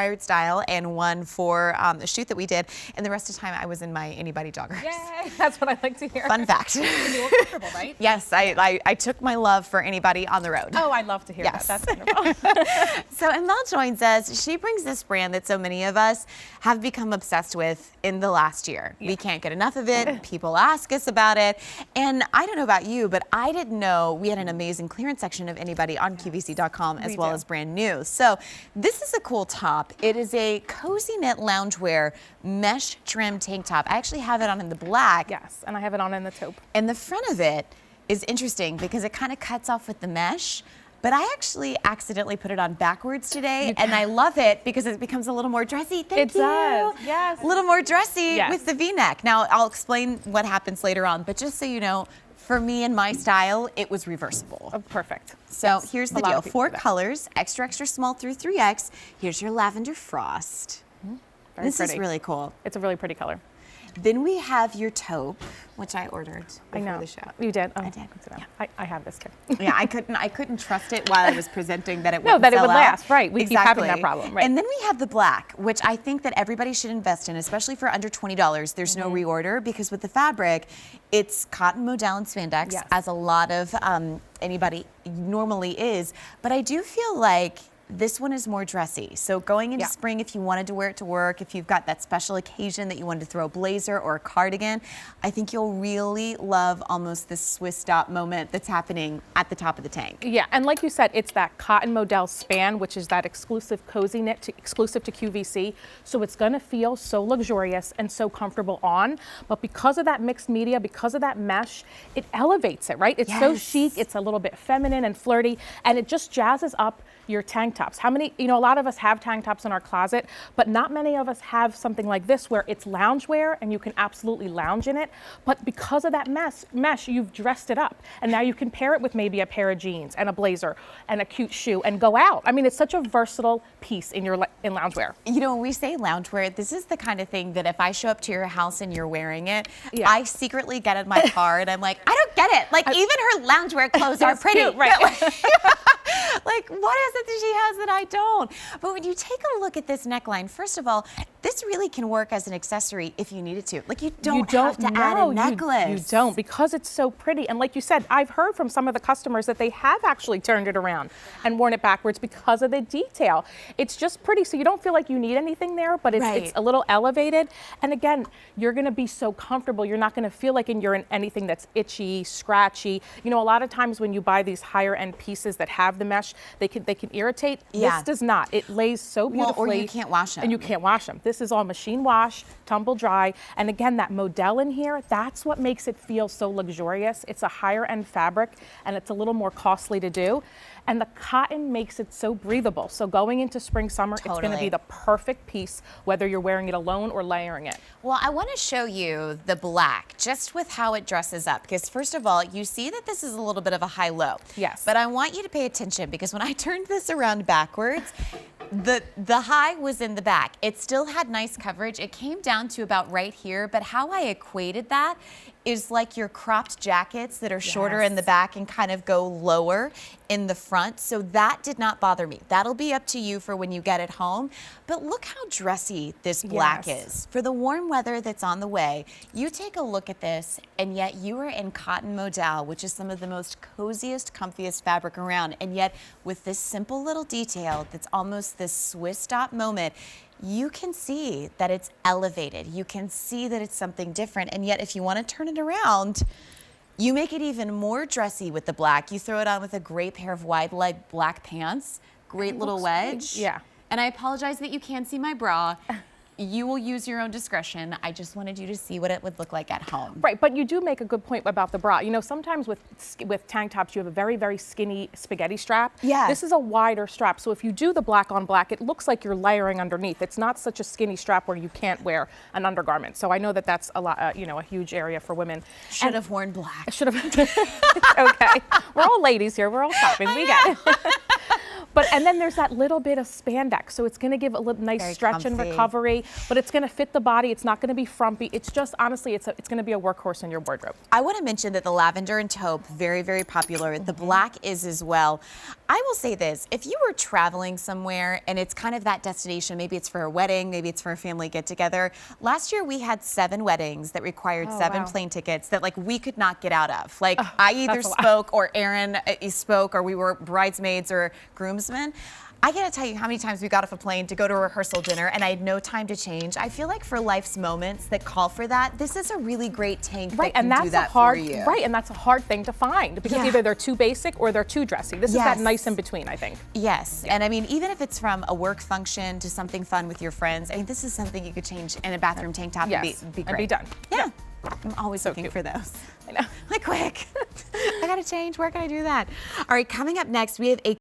inspired style and one for the shoot that we did. And the rest of the time I was in my AnyBody joggers. Yay, that's what I like to hear. Fun fact. You were comfortable, right? Yes, I took my love for AnyBody on the road. Oh, I love to hear Yes. that. That's wonderful. So Mel joins us. She brings this brand that so many of us have become obsessed with in the last year. We can't get enough of it. People ask us about it. And I don't know about you, but I didn't know we had an amazing clearance section of AnyBody on QVC.com as well as brand new. So this is a cool top. It is a cozy knit loungewear mesh trim tank top. I actually have it on in the black. Yes, and I have it on in the taupe. And the front of it is interesting because it kind of cuts off with the mesh. But I actually accidentally put it on backwards today, and I love it because it becomes a little more dressy. Thank you. It does, yes. A little more dressy with the V-neck. Now, I'll explain what happens later on, but just so you know, for me and my style, it was reversible. Oh, perfect. So here's the deal. 4 colors, extra, extra small through 3X. Here's your lavender frost. Very This pretty. is really cool. It's a really pretty color. Then we have your taupe, which I ordered before the show. You did? Oh, I did. Yeah. I have this too. Yeah, I couldn't trust it while I was presenting that it would No, that it would sell out. last, right. We keep having Exactly. that problem, right. And then we have the black, which I think that everybody should invest in, especially for under $20. There's no reorder because with the fabric, it's cotton modal and spandex, as a lot of AnyBody normally is. But I do feel like this one is more dressy. So going into spring, if you wanted to wear it to work, if you've got that special occasion that you wanted to throw a blazer or a cardigan, I think you'll really love almost this Swiss stop moment that's happening at the top of the tank. Yeah, and like you said, it's that cotton modal span, which is that exclusive cozy knit exclusive to QVC. So it's gonna feel so luxurious and so comfortable on, but because of that mixed media, because of that mesh, it elevates it, right? It's so chic, it's a little bit feminine and flirty, and it just jazzes up your tank tops. How many, a lot of us have tank tops in our closet, but not many of us have something like this where it's loungewear and you can absolutely lounge in it. But because of that mesh, you've dressed it up. And now you can pair it with maybe a pair of jeans and a blazer and a cute shoe and go out. I mean, it's such a versatile piece in loungewear. When we say loungewear, this is the kind of thing that if I show up to your house and you're wearing it, I secretly get in my car and I'm like, I don't get it. Like even her loungewear clothes are pretty. Cute, right? Like what is it that she has that I don't? But when you take a look at this neckline, first of all, this really can work as an accessory if you needed to. Like you don't have to add a necklace. You don't, because it's so pretty. And like you said, I've heard from some of the customers that they have actually turned it around and worn it backwards because of the detail. It's just pretty, so you don't feel like you need anything there, but it's a little elevated. And again, you're gonna be so comfortable. You're not gonna feel like you're in anything that's itchy, scratchy. A lot of times when you buy these higher end pieces that have the mesh, they can irritate. This does not. It lays so beautifully. Or you can't wash them. And you can't wash them. This is all machine wash, tumble dry. And again, that modal in here, that's what makes it feel so luxurious. It's a higher end fabric and it's a little more costly to do. And the cotton makes it so breathable. So going into spring, summer, it's gonna be the perfect piece, whether you're wearing it alone or layering it. Well, I wanna show you the black, just with how it dresses up. Because first of all, you see that this is a little bit of a high-low. Yes. But I want you to pay attention because when I turned this around backwards, the high was in the back. It still had nice coverage. It came down to about right here, but how I equated that is like your cropped jackets that are shorter in the back and kind of go lower in the front. So that did not bother me. That'll be up to you for when you get it home. But look how dressy this black is. For the warm weather that's on the way, you take a look at this and yet you are in cotton modal, which is some of the most coziest, comfiest fabric around. And yet with this simple little detail that's almost this Swiss stop moment, you can see that it's elevated. You can see that it's something different. And yet if you want to turn it around, you make it even more dressy with the black. You throw it on with a great pair of wide leg black pants, great little wedge. Yeah. And I apologize that you can't see my bra. You will use your own discretion. I just wanted you to see what it would look like at home. Right, but you do make a good point about the bra. Sometimes with tank tops, you have a very, very skinny spaghetti strap. Yeah. This is a wider strap, so if you do the black on black, it looks like you're layering underneath. It's not such a skinny strap where you can't wear an undergarment. So I know that that's a lot, a huge area for women. Should have worn black. Should have. Okay, we're all ladies here. We're all shopping. We get it. And then there's that little bit of spandex, so it's going to give a little nice stretch and recovery, but it's going to fit the body. It's not going to be frumpy. It's just, honestly, it's going to be a workhorse in your wardrobe. I want to mention that the lavender and taupe, very, very popular. The black is as well. I will say this, if you were traveling somewhere and it's kind of that destination, maybe it's for a wedding, maybe it's for a family get together. Last year we had 7 weddings that required 7 wow. plane tickets that like we could not get out of. Like I either spoke or Aaron spoke or we were bridesmaids or groomsmen. I gotta tell you how many times we got off a plane to go to a rehearsal dinner and I had no time to change. I feel like for life's moments that call for that, this is a really great tank that can do that for you. Right, and that's a hard thing to find because either they're too basic or they're too dressy. This is that nice in between, I think. Yes, and I mean, even if it's from a work function to something fun with your friends, I mean, this is something you could change in a bathroom tank top and be great. And be done. Yeah. I'm always looking for those. I know. Like, quick. I gotta change. Where can I do that? All right, coming up next, we have a